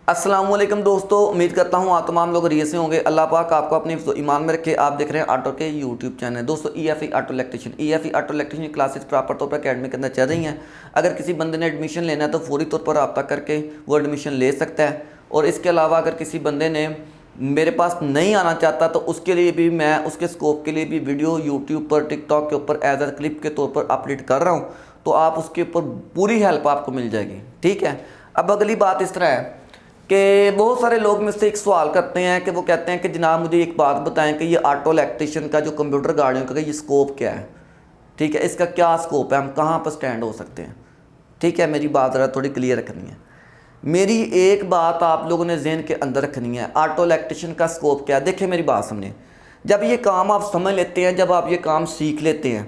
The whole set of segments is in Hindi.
अस्सलामुअलैकुम दोस्तों, उम्मीद करता हूँ आप तमाम लोग रिया से होंगे। अल्लाह पाक आपको अपने ईमान में रखे। आप देख रहे हैं ऑटो के यूट्यूब चैनल। दोस्तों EFE auto electrician classes proper तौर पर अकेडमी के अंदर चल रही हैं। अगर किसी बंदे ने एडमिशन लेना है तो फौरी तौर पर रब्ता करके वो एडमिशन ले सकता है। और इसके अलावा अगर किसी बंदे ने मेरे पास नहीं आना चाहता तो उसके लिए भी मैं उसके स्कोप के लिए भी वीडियो यूट्यूब पर टिकटॉक के ऊपर एज अ क्लिप के तौर पर अपलोड कर रहा हूँ, तो आप उसके ऊपर पूरी हेल्प आपको मिल जाएगी। ठीक है। अब अगली बात इस तरह है कि बहुत सारे लोग मुझसे एक सवाल करते हैं कि वो कहते हैं कि जनाब मुझे एक बात बताएं कि ये ऑटो इलेक्ट्रिशियन का जो कंप्यूटर गाड़ियों का ये स्कोप क्या है। ठीक है, इसका क्या स्कोप है, हम कहाँ पर स्टैंड हो सकते हैं। ठीक है, मेरी बात ज़रा थोड़ी क्लियर रखनी है। मेरी एक बात आप लोगों ने जहन के अंदर रखनी है, ऑटो इलेक्ट्रिशियन का स्कोप क्या है। देखिए मेरी बात समझें, जब ये काम आप समझ लेते हैं, जब आप ये काम सीख लेते हैं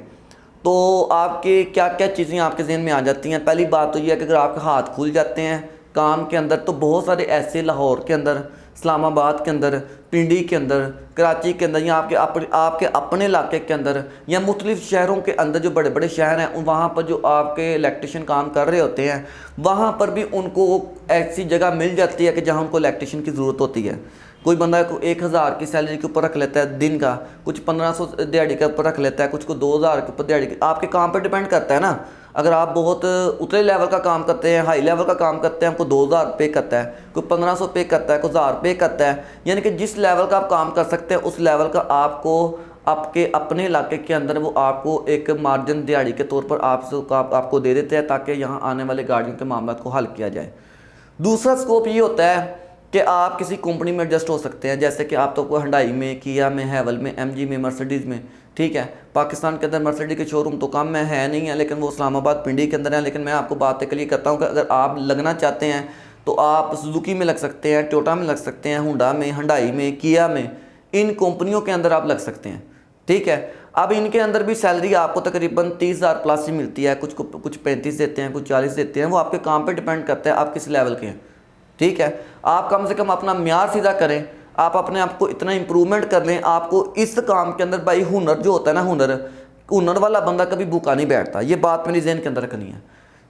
तो आपके क्या क्या चीज़ें आपके जहन में आ जाती हैं। पहली बात तो ये है कि अगर आपके हाथ खुल जाते हैं काम के अंदर, तो बहुत सारे ऐसे लाहौर के अंदर, इस्लामाबाद के अंदर, पिंडी के अंदर, कराची के अंदर या आपके अपने इलाके के अंदर या मुख्तलिफ शहरों के अंदर जो बड़े बड़े शहर हैं वहाँ पर जो आपके इलेक्ट्रिशियन काम कर रहे होते हैं, वहाँ पर भी उनको ऐसी जगह मिल जाती है कि जहाँ उनको इलेक्ट्रिशियन की ज़रूरत होती है। कोई बंदा को 1000 की सैलरी के ऊपर रख लेता है दिन का, कुछ 1500 दिहाड़ी के ऊपर रख लेता है, कुछ को 2000 के ऊपर दिहाड़ी। आपके काम पर डिपेंड करता है ना। अगर आप बहुत उतले लेवल का काम करते हैं, हाई लेवल का काम करते हैं, आपको 2000 पे करता है, कोई 1500 पे करता है, कोई 1000 पे करता है। यानी कि जिस लेवल का आप काम कर सकते हैं उस लेवल का आपको आपके अपने इलाके के अंदर वो आपको एक मार्जिन दिहाड़ी के तौर पर आपको दे देते हैं, ताकि यहाँ आने वाले गाड़ियों के मामलों को हल किया जाए। दूसरा स्कोप ये होता है कि आप किसी कंपनी में एडजस्ट हो सकते हैं, जैसे कि आप तो को हुंडई में, किया में, हैवल में, MG में, मर्सिडीज़ में। ठीक है, पाकिस्तान के अंदर मर्सिडीज़ के शोरूम तो कम में है नहीं है, लेकिन वो इस्लामाबाद पिंडी के अंदर है। लेकिन मैं आपको बात के लिए करता हूँ कि अगर आप लगना चाहते हैं तो आप सुजुकी में लग सकते हैं, टोयोटा में लग सकते हैं, हुंडा में, हुंडई में, किया में, इन कंपनियों के अंदर आप लग सकते हैं। ठीक है, अब इनके अंदर भी सैलरी आपको तकरीबन 30,000 प्लस ही मिलती है। कुछ 35 देते हैं, कुछ 40 देते हैं। वो आपके काम पे डिपेंड करता है आप किस लेवल के हैं। ठीक है, आप कम से कम अपना म्यार सीधा करें, आप अपने आप को इतना इम्प्रूवमेंट कर लें। आपको इस काम के अंदर भाई हुनर जो होता है ना, हुनर वाला बंदा कभी भूखा नहीं बैठता। ये बात मेरी जहन के अंदर रखनी है।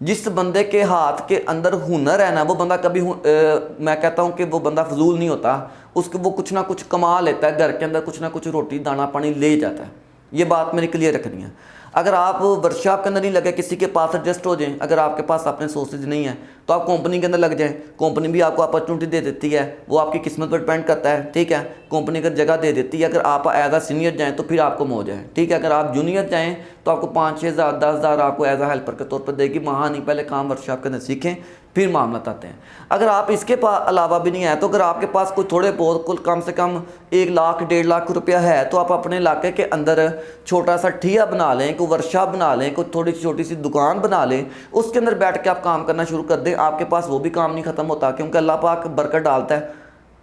जिस बंदे के हाथ के अंदर हुनर है ना, वो बंदा कभी मैं कहता हूँ कि वो बंदा फजूल नहीं होता। वो कुछ ना कुछ कमा लेता है, घर के अंदर कुछ ना कुछ रोटी दाना पानी ले जाता है। ये बात मेरी क्लियर रखनी है। अगर आप वर्कशॉप के अंदर नहीं लगे, किसी के पास एडजस्ट हो जाएं, अगर आपके पास अपने सोर्सेज नहीं है तो आप कंपनी के अंदर लग जाएं। कंपनी भी आपको अपॉर्चुनिटी दे देती है, वो आपकी किस्मत पर डिपेंड करता है। ठीक है, कंपनी अगर जगह दे देती है, अगर आप एज आ सीनियर जाएँ तो फिर आपको मौज है। ठीक है, अगर आप जूनियर जाएँ तो आपको 5-6 हज़ार 10 हज़ार आपको एज आ हेल्पर के तौर पर देगी। वहाँ नहीं, पहले काम वर्कशॉप के अंदर सीखें, फिर मामला आते हैं। अगर आप इसके अलावा भी नहीं है तो अगर आपके पास कोई थोड़े बहुत कुल कम से कम 1 लाख 1.5 लाख रुपया है तो आप अपने इलाके के अंदर छोटा सा ठिया बना लें, कोई वर्कशॉप बना लें, कोई थोड़ी छोटी सी दुकान बना लें, उसके अंदर बैठ के आप काम करना शुरू कर दें। आपके पास वो भी काम नहीं ख़त्म होता, क्योंकि अल्लाह पाक बरकत डालता है।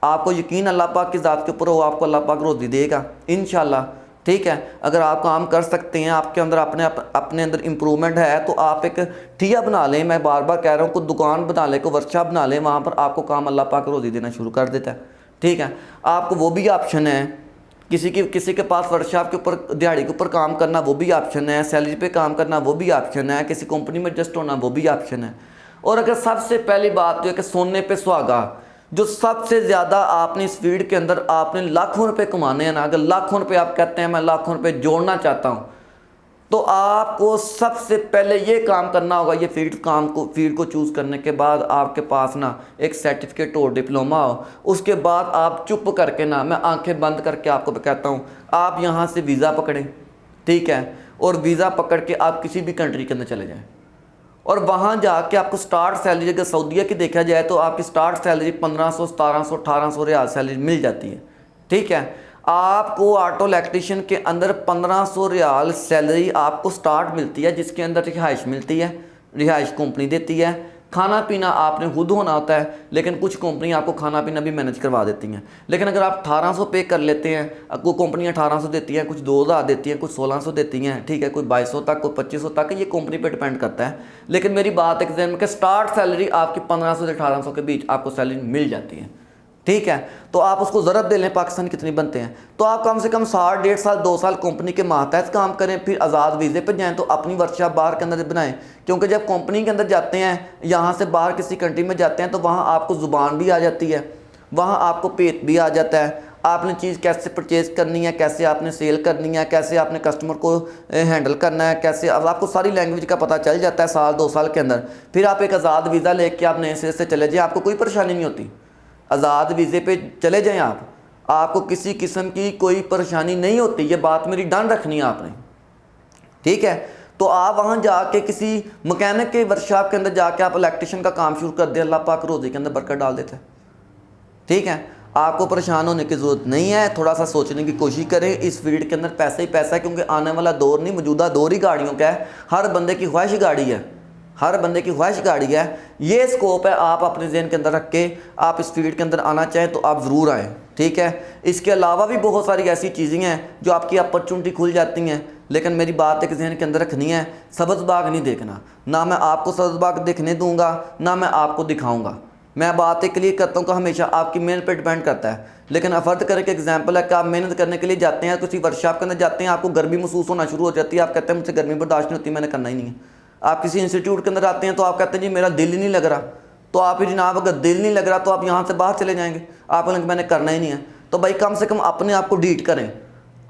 आपको यकीन अल्लाह पाक की ज़ात के ऊपर हो, आपको अल्लाह पाक रोज़ी देगा इंशाल्लाह। ठीक है, अगर आप काम कर सकते हैं, आपके अंदर अपने अंदर इम्प्रूवमेंट है तो आप एक ठिया बना लें। मैं बार बार कह रहा हूँ, कोई दुकान बना लें, कोई वर्कशॉप बना लें, वहाँ पर आपको काम अल्लाह पाक रोज़ी देना शुरू कर देता है। ठीक है, आपको वो भी ऑप्शन है। किसी के पास वर्कशॉप के ऊपर दिहाड़ी के ऊपर काम करना, वो भी ऑप्शन है। सैलरी पे काम करना, वो भी ऑप्शन है। किसी कंपनी में एडजस्ट होना, वो भी ऑप्शन है। और अगर सबसे पहली बात जो है कि सोने पे सुहागा, जो सबसे ज़्यादा आपने इस फील्ड के अंदर आपने लाखों रुपए कमाने हैं ना, अगर लाखों रुपए आप कहते हैं मैं लाखों रुपए जोड़ना चाहता हूँ, तो आपको सबसे पहले ये काम करना होगा। ये फील्ड को चूज़ करने के बाद आपके पास ना एक सर्टिफिकेट हो, डिप्लोमा हो। उसके बाद आप चुप करके ना, मैं आंखें बंद करके आपको कहता हूँ, आप यहाँ से वीज़ा पकड़ें। ठीक है, और वीज़ा पकड़ के आप किसी भी कंट्री के अंदर चले जाएँ और वहाँ जाके आपको स्टार्ट सैलरी, अगर सऊदीया की देखा जाए तो आपकी स्टार्ट सैलरी 1500, 1700, 1800 रियाल सैलरी मिल जाती है। ठीक है, आपको ऑटो इलेक्ट्रिशियन के अंदर 1500 रियाल सैलरी आपको स्टार्ट मिलती है, जिसके अंदर रिहाइश मिलती है, रिहाइश कंपनी देती है। खाना पीना आपने खुद होना होता है, लेकिन कुछ कंपनी आपको खाना पीना भी मैनेज करवा देती हैं। लेकिन अगर आप 1800 पे कर लेते हैं, कोई कंपनियाँ 1800 देती हैं, कुछ 2000 देती हैं, कुछ 1600 देती हैं। ठीक है, कोई 2200 तक, कोई 2500 तक, ये कंपनी पे डिपेंड करता है। लेकिन मेरी बात एक जहन में कि स्टार्ट सैलरी आपकी 1500 से 1800 के बीच आपको सैलरी मिल जाती है। ठीक है। तो आप उसको ज़रब दे लें पाकिस्तान कितने बनते हैं, तो आप कम से कम 60 1.5 साल 2 साल कंपनी के मातहत काम करें, फिर आज़ाद वीज़े पर जाएँ, तो अपनी वर्कशॉप बाहर के अंदर बनाएं। क्योंकि जब कंपनी के अंदर जाते हैं, यहाँ से बाहर किसी कंट्री में जाते हैं, तो वहाँ आपको ज़ुबान भी आ जाती है, वहाँ आपको पेट भी आ जाता है, आपने चीज़ कैसे परचेज़ करनी है, कैसे आपने सेल करनी है, कैसे आपने कस्टमर को हैंडल करना है, कैसे, अब आपको सारी लैंग्वेज का पता चल जाता है साल 2 साल के अंदर। फिर आप एक आज़ाद वीज़ा लेके आप नए सिरे से चले जाएँ, आपको कोई परेशानी नहीं होती। आज़ाद वीज़े पे चले जाएं आपको किसी किस्म की कोई परेशानी नहीं होती। ये बात मेरी डन रखनी है आपने, ठीक है। तो आप वहाँ जाके किसी मकैनिक के वर्कशॉप के अंदर जाके आप इलेक्ट्रिशियन का काम शुरू कर दें, अल्लाह पाक रोज़ी के अंदर बरकत डाल देते हैं, ठीक है। आपको परेशान होने की ज़रूरत नहीं है, थोड़ा सा सोचने की कोशिश करें। इस फील्ड के अंदर पैसा ही पैसा है, क्योंकि आने वाला दौर नहीं, मौजूदा दौर ही गाड़ियों का है। हर बंदे की ख्वाहिश गाड़ी है, हर बंदे की ख्वाहिश गाड़ी है। ये स्कोप है, आप अपने ज़हन के अंदर रख के आप इस फील्ड के अंदर आना चाहें तो आप ज़रूर आएँ, ठीक है। इसके अलावा भी बहुत सारी ऐसी चीज़ें हैं जो आपकी अपॉर्चुनिटी खुल जाती हैं, लेकिन मेरी बात एक ज़हन के अंदर रखनी है, सब्ज़ बाग नहीं देखना। ना मैं आपको सब्ज़ बाग देखने दूंगा, ना मैं आपको दिखाऊंगा। मैं बात एक क्लियर करता हूँ कि हमेशा आपकी मेहनत पर डिपेंड करता है। लेकिन फ़र्ज करें कि एग्जाम्पल है कि आप मेहनत करने के लिए जाते हैं, किसी वर्कशॉप के अंदर जाते हैं, आपको गर्मी महसूस होना शुरू हो जाती है, आप कहते हैं मुझसे गर्मी बर्दाश्त नहीं होती, मैंने करना ही नहीं है। आप किसी इंस्टीट्यूट के अंदर आते हैं तो आप कहते हैं जी मेरा दिल ही नहीं लग रहा, तो आप ही जनाब अगर दिल नहीं लग रहा तो आप यहाँ से बाहर चले जाएंगे, आप कहेंगे मैंने करना ही नहीं है। तो भाई कम से कम अपने आप को डीट करें,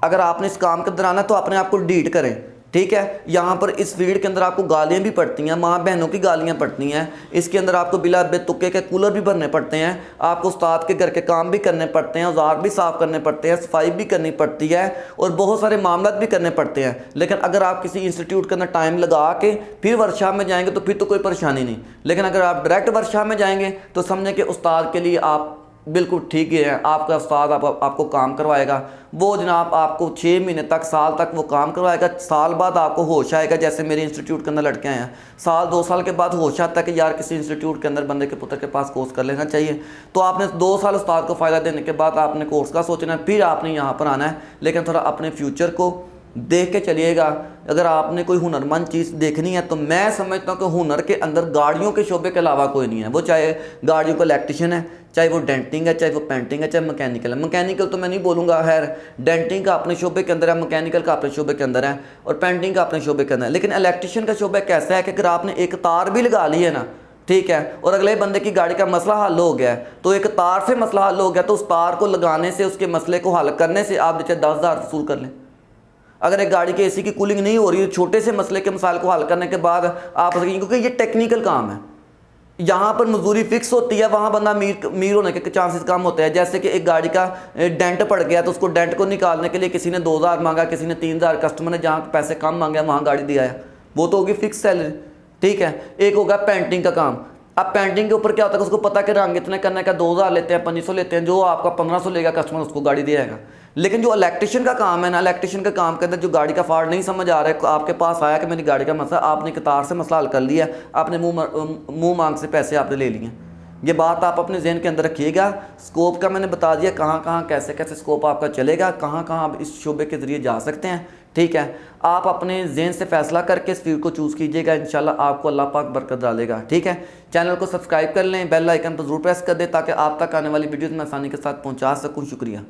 अगर आपने इस काम के अंदर आना तो अपने आप को डीट करें, ठीक है। यहाँ पर इस फील्ड के अंदर आपको गालियाँ भी पड़ती हैं, माँ बहनों की गालियाँ पड़ती हैं, इसके अंदर आपको बिला बेतुके के कूलर भी भरने पड़ते हैं, आपको उस्ताद के घर के काम भी करने पड़ते हैं, औजार भी साफ़ करने पड़ते हैं, सफाई भी करनी पड़ती है, और बहुत सारे मामला भी करने पड़ते हैं। लेकिन अगर आप किसी इंस्टीट्यूट के अंदर टाइम लगा के फिर वर्कशॉप में जाएंगे तो फिर तो कोई परेशानी नहीं। लेकिन अगर आप डायरेक्ट वर्कशॉप में जाएंगे तो समझें कि उस्ताद के लिए आप बिल्कुल ठीक है, आपका उस्ताद आपको काम करवाएगा, वो जनाब आपको 6 महीने तक, साल तक वो काम करवाएगा। साल बाद आपको होश आएगा, जैसे मेरे इंस्टीट्यूट के अंदर लड़के आए हैं, साल 2 साल के बाद होश आता है कि यार किसी इंस्टीट्यूट के अंदर बंदे के पुत्र के पास कोर्स कर लेना चाहिए। तो आपने 2 साल उस्ताद को फ़ायदा देने के बाद आपने कोर्स का सोचना है, फिर आपने यहाँ पर आना है। लेकिन थोड़ा अपने फ्यूचर को देख के चलिएगा। अगर आपने कोई हुनरमंद चीज़ देखनी है तो मैं समझता हूँ कि हुनर के अंदर गाड़ियों के शोबे के अलावा कोई नहीं है। वो चाहे गाड़ियों का इलेक्ट्रिशियन है, चाहे वो डेंटिंग है, चाहे वो पेंटिंग है, चाहे मैकेनिकल है। मैकेनिकल तो मैं नहीं बोलूँगा, खैर डेंटिंग का अपने शोबे के अंदर है, मैकेनिकल का अपने शोबे के अंदर है, और पेंटिंग का अपने शोबे के अंदर है। लेकिन इलेक्ट्रिशियन का शोबा कैसा है कि अगर आपने एक तार भी लगा ली है ना, ठीक है, और अगले बंदे की गाड़ी का मसला हल हो गया है, तो एक तार से मसला हल हो गया, तो उस तार को लगाने से, उसके मसले को हल करने से आप नीचे 10,000 वसूल कर लें। अगर एक गाड़ी के एसी की कूलिंग नहीं हो रही है, छोटे से मसले के मसाइल को हल करने के बाद आप, क्योंकि ये टेक्निकल काम है, यहाँ पर मजदूरी फिक्स होती है, वहाँ बंदा मीर होने के चांसेस कम होते हैं। जैसे कि एक गाड़ी का डेंट पड़ गया तो उसको डेंट को निकालने के लिए किसी ने 2,000 मांगा, किसी ने 3,000, कस्टमर ने जहाँ पैसे कम मांगे वहाँ गाड़ी दिया है, वो तो होगी फिक्स सैलरी, ठीक है। एक होगा पेंटिंग का काम। अब पेंटिंग के ऊपर क्या होता है, उसको पता कि रंग इतने करने का 2,000 लेते हैं, 2,500 लेते हैं, जो आपका 1,500 लेगा कस्टमर उसको गाड़ी दिएगा। लेकिन जो इलेक्ट्रिशियन का काम है ना, इलेक्ट्रिशियन का काम के अंदर जो गाड़ी का फॉल्ट नहीं समझ आ रहा है, आपके पास आया कि मेरी गाड़ी का मसला, आपने कतार से मसला हल कर लिया, आपने मुंह मांग से पैसे आपने ले लिए। ये बात आप अपने जहन के अंदर रखिएगा। स्कोप का मैंने बता दिया, कहाँ कहाँ कैसे कैसे स्कोप आपका चलेगा, कहाँ कहाँ आप इस शोबे के ज़रिए जा सकते हैं, ठीक है। आप अपने जहन से फैसला करके इस फील्ड को चूज़ कीजिएगा, इंशाल्लाह आपको अल्लाह पाक बरकत डालेगा, ठीक है। चैनल को सब्सक्राइब कर लें, बेल आइकन पर जरूर प्रेस कर दें ताकि आप तक आने वाली वीडियोज़ में आसानी के साथ पहुँचा सकूँ। शुक्रिया।